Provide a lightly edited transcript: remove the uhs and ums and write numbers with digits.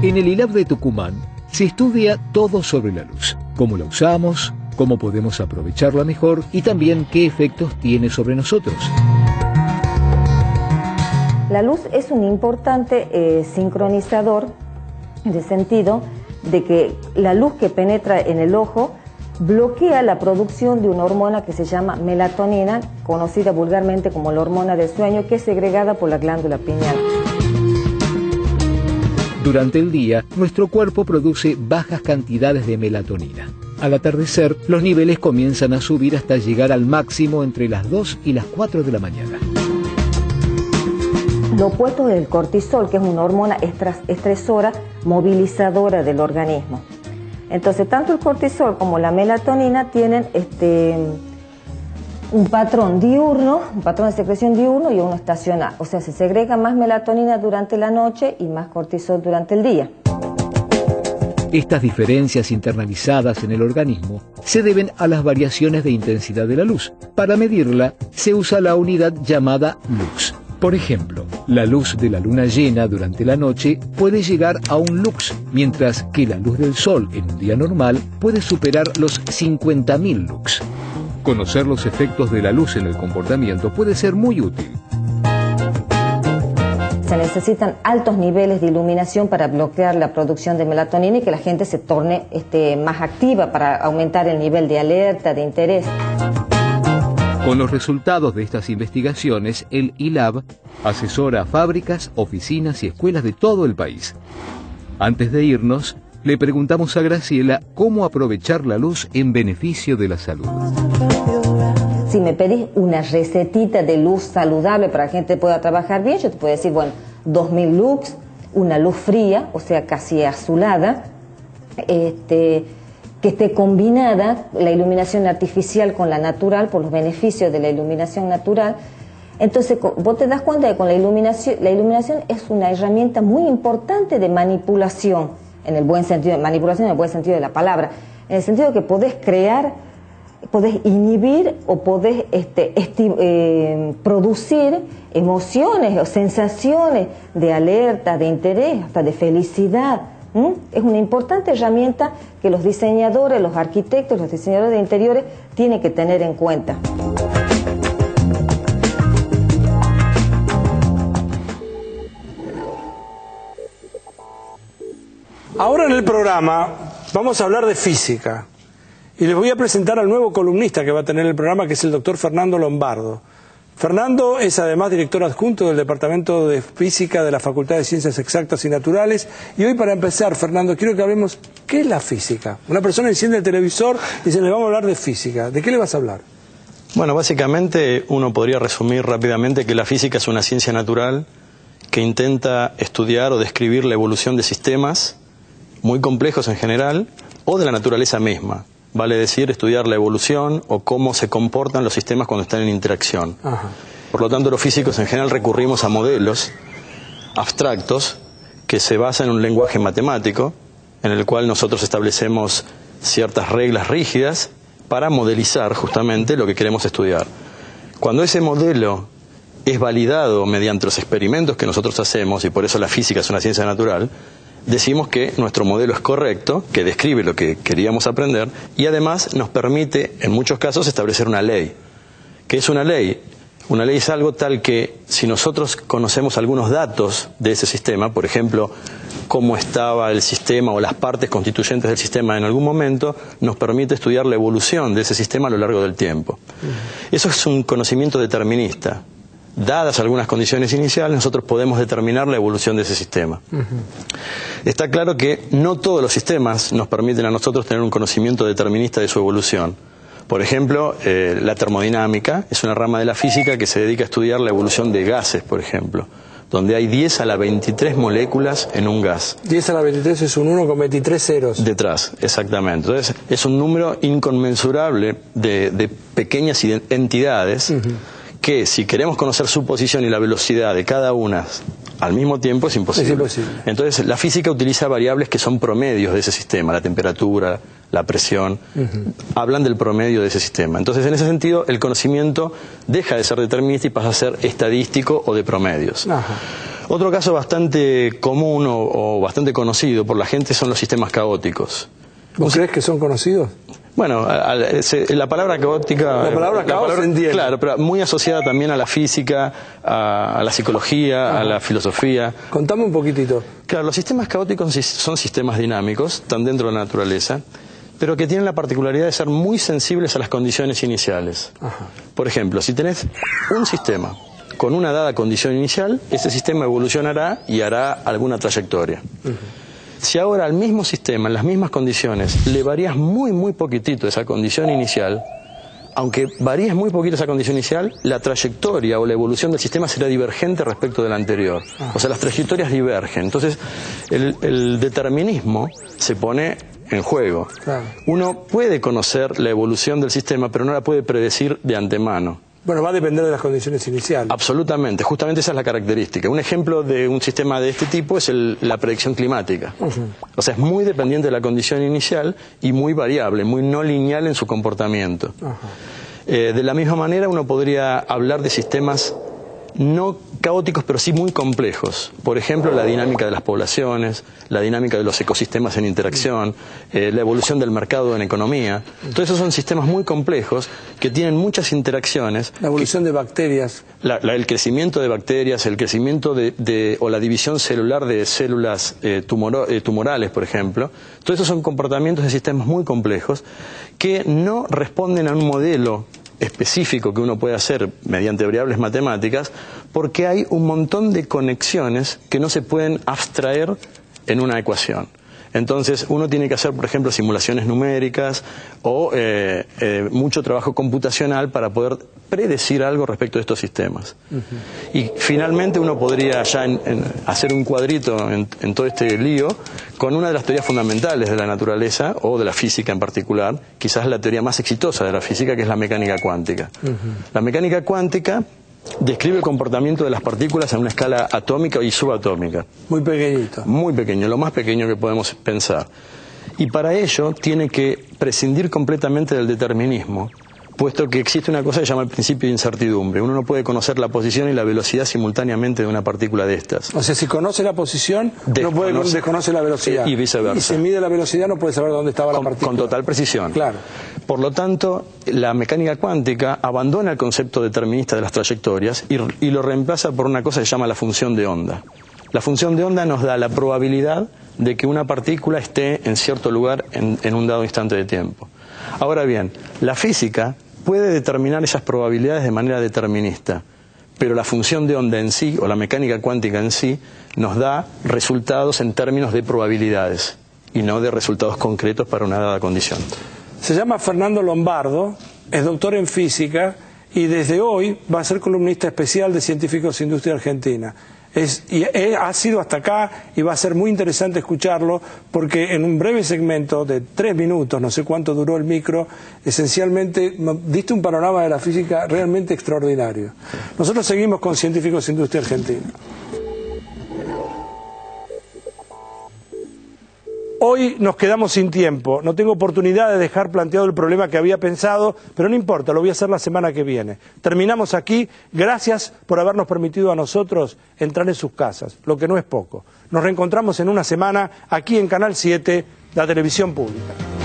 En el ILAB de Tucumán se estudia todo sobre la luz, cómo la usamos, cómo podemos aprovecharla mejor y también qué efectos tiene sobre nosotros. La luz es un importante sincronizador en el sentido de que la luz que penetra en el ojo bloquea la producción de una hormona que se llama melatonina, conocida vulgarmente como la hormona del sueño, que es segregada por la glándula pineal. Durante el día, nuestro cuerpo produce bajas cantidades de melatonina. Al atardecer, los niveles comienzan a subir hasta llegar al máximo entre las 2 y las 4 de la mañana. Lo opuesto es el cortisol, que es una hormona estresora, movilizadora del organismo. Entonces, tanto el cortisol como la melatonina tienen un patrón diurno, un patrón de secreción diurno y uno estacional. O sea, se segrega más melatonina durante la noche y más cortisol durante el día. Estas diferencias internalizadas en el organismo se deben a las variaciones de intensidad de la luz. Para medirla, se usa la unidad llamada lux. Por ejemplo, la luz de la luna llena durante la noche puede llegar a un lux, mientras que la luz del sol en un día normal puede superar los 50.000 lux. Conocer los efectos de la luz en el comportamiento puede ser muy útil. Se necesitan altos niveles de iluminación para bloquear la producción de melatonina y que la gente se torne más activa, para aumentar el nivel de alerta, de interés. Con los resultados de estas investigaciones, el ILAB asesora a fábricas, oficinas y escuelas de todo el país. Antes de irnos, le preguntamos a Graciela cómo aprovechar la luz en beneficio de la salud. Si me pedís una recetita de luz saludable para que la gente pueda trabajar bien, yo te puedo decir, bueno, 2000 lux, una luz fría, o sea, casi azulada, que esté combinada la iluminación artificial con la natural, por los beneficios de la iluminación natural. Entonces, vos te das cuenta de que con la iluminación es una herramienta muy importante de manipulación, en el buen sentido, manipulación en el buen sentido de la palabra, en el sentido de que podés crear, podés inhibir o podés producir emociones o sensaciones de alerta, de interés, hasta de felicidad. Es una importante herramienta que los diseñadores, los arquitectos, los diseñadores de interiores tienen que tener en cuenta. Ahora en el programa vamos a hablar de física y les voy a presentar al nuevo columnista que va a tener el programa, que es el doctor Fernando Lombardo. Fernando es además director adjunto del Departamento de Física de la Facultad de Ciencias Exactas y Naturales. Y hoy, para empezar, Fernando, quiero que hablemos, ¿qué es la física? Una persona enciende el televisor y dice, le vamos a hablar de física. ¿De qué le vas a hablar? Bueno, básicamente uno podría resumir rápidamente que la física es una ciencia natural que intenta estudiar o describir la evolución de sistemas muy complejos en general o de la naturaleza misma. Vale decir, estudiar la evolución o cómo se comportan los sistemas cuando están en interacción. Ajá. Por lo tanto, los físicos en general recurrimos a modelos abstractos que se basan en un lenguaje matemático en el cual nosotros establecemos ciertas reglas rígidas para modelizar justamente lo que queremos estudiar. Cuando ese modelo es validado mediante los experimentos que nosotros hacemos, y por eso la física es una ciencia natural, decimos que nuestro modelo es correcto, que describe lo que queríamos aprender y además nos permite, en muchos casos, establecer una ley. ¿Qué es una ley? Una ley es algo tal que, si nosotros conocemos algunos datos de ese sistema, por ejemplo, cómo estaba el sistema o las partes constituyentes del sistema en algún momento, nos permite estudiar la evolución de ese sistema a lo largo del tiempo. Eso es un conocimiento determinista. Dadas algunas condiciones iniciales, nosotros podemos determinar la evolución de ese sistema. Está claro que no todos los sistemas nos permiten a nosotros tener un conocimiento determinista de su evolución. Por ejemplo, la termodinámica es una rama de la física que se dedica a estudiar la evolución de gases, por ejemplo, donde hay 10 a la 23 moléculas en un gas. 10 a la 23 es un 1 con 23 ceros. Detrás, exactamente. Entonces, es un número inconmensurable de pequeñas entidades que, si queremos conocer su posición y la velocidad de cada una al mismo tiempo es imposible. Es imposible. Entonces, la física utiliza variables que son promedios de ese sistema, la temperatura, la presión, hablan del promedio de ese sistema. Entonces, en ese sentido, el conocimiento deja de ser determinista y pasa a ser estadístico o de promedios. Ajá. Otro caso bastante común o bastante conocido por la gente son los sistemas caóticos. ¿Vos crees que son conocidos? Bueno, la palabra caótica... La palabra caos se entiende. Claro, pero muy asociada también a la física, a la psicología, a la filosofía. Contame un poquitito. Claro, los sistemas caóticos son sistemas dinámicos, están dentro de la naturaleza, pero que tienen la particularidad de ser muy sensibles a las condiciones iniciales. Ajá. Por ejemplo, si tenés un sistema con una dada condición inicial, ese sistema evolucionará y hará alguna trayectoria. Si ahora al mismo sistema, en las mismas condiciones, le varías muy poquitito esa condición inicial, aunque varíes muy poquito esa condición inicial, la trayectoria o la evolución del sistema será divergente respecto de la anterior. O sea, las trayectorias divergen. Entonces, el determinismo se pone en juego. Claro. Uno puede conocer la evolución del sistema, pero no la puede predecir de antemano. Bueno, va a depender de las condiciones iniciales. Absolutamente, justamente esa es la característica. Un ejemplo de un sistema de este tipo es la predicción climática. O sea, es muy dependiente de la condición inicial y muy variable, muy no lineal en su comportamiento. De la misma manera, uno podría hablar de sistemas no caóticos, pero sí muy complejos. Por ejemplo, la dinámica de las poblaciones, la dinámica de los ecosistemas en interacción, la evolución del mercado en economía. Todos esos son sistemas muy complejos que tienen muchas interacciones. La evolución de bacterias. El crecimiento de bacterias, el crecimiento o la división celular de células tumorales, por ejemplo. Todos esos son comportamientos de sistemas muy complejos que no responden a un modelo específico que uno puede hacer mediante variables matemáticas, porque hay un montón de conexiones que no se pueden abstraer en una ecuación. Entonces uno tiene que hacer, por ejemplo, simulaciones numéricas o mucho trabajo computacional para poder predecir algo respecto de estos sistemas. Y finalmente uno podría ya hacer un cuadrito en todo este lío con una de las teorías fundamentales de la naturaleza o de la física en particular, quizás la teoría más exitosa de la física, que es la mecánica cuántica. La mecánica cuántica describe el comportamiento de las partículas en una escala atómica y subatómica. Muy pequeñito. Muy pequeño, lo más pequeño que podemos pensar. Y para ello tiene que prescindir completamente del determinismo, puesto que existe una cosa que se llama el principio de incertidumbre. Uno no puede conocer la posición y la velocidad simultáneamente de una partícula de estas. O sea, si conoce la posición, desconoce la velocidad. Y viceversa. Y si mide la velocidad, no puede saber dónde estaba la partícula. Con total precisión. Claro. Por lo tanto, la mecánica cuántica abandona el concepto determinista de las trayectorias y lo reemplaza por una cosa que se llama la función de onda. La función de onda nos da la probabilidad de que una partícula esté en cierto lugar en un dado instante de tiempo. Ahora bien, la física puede determinar esas probabilidades de manera determinista, pero la función de onda en sí, o la mecánica cuántica en sí, nos da resultados en términos de probabilidades y no de resultados concretos para una dada condición. Se llama Fernando Lombardo, es doctor en física y desde hoy va a ser columnista especial de Científicos de Industria Argentina. Ha sido hasta acá y va a ser muy interesante escucharlo porque en un breve segmento de 3 minutos, no sé cuánto duró el micro, esencialmente diste un panorama de la física realmente extraordinario. Nosotros seguimos con Científicos de Industria Argentina. Hoy nos quedamos sin tiempo, no tengo oportunidad de dejar planteado el problema que había pensado, pero no importa, lo voy a hacer la semana que viene. Terminamos aquí, gracias por habernos permitido a nosotros entrar en sus casas, lo que no es poco. Nos reencontramos en una semana aquí en Canal 7, la televisión pública.